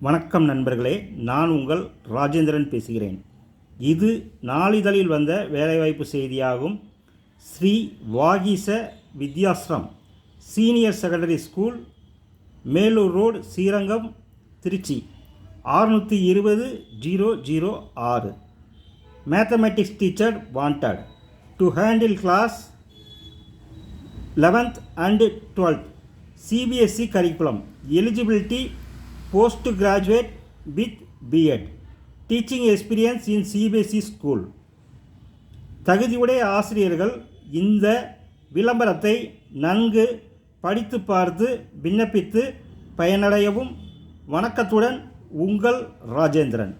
வணக்கம் நண்பர்களே, நான் உங்கள் ராஜேந்திரன் பேசுகிறேன். இது நாளிதழில் வந்த வேலைவாய்ப்பு செய்தியாகும். Sri Vageesa Vidyashram senior secondary school, Melur road, Srirangam, Trichy 620-006. Mathematics teacher wanted to handle class 11th and 12th CBSE curriculum. Eligibility: post graduate with B.Ed. Teaching experience in CBSE school. தகுதியுடைய ஆசிரியர்கள் இந்த விளம்பரத்தை நன்கு படித்து பார்த்து விண்ணப்பித்து பயனடையவும். வணக்கத்துடன் உங்கள் ராஜேந்திரன்.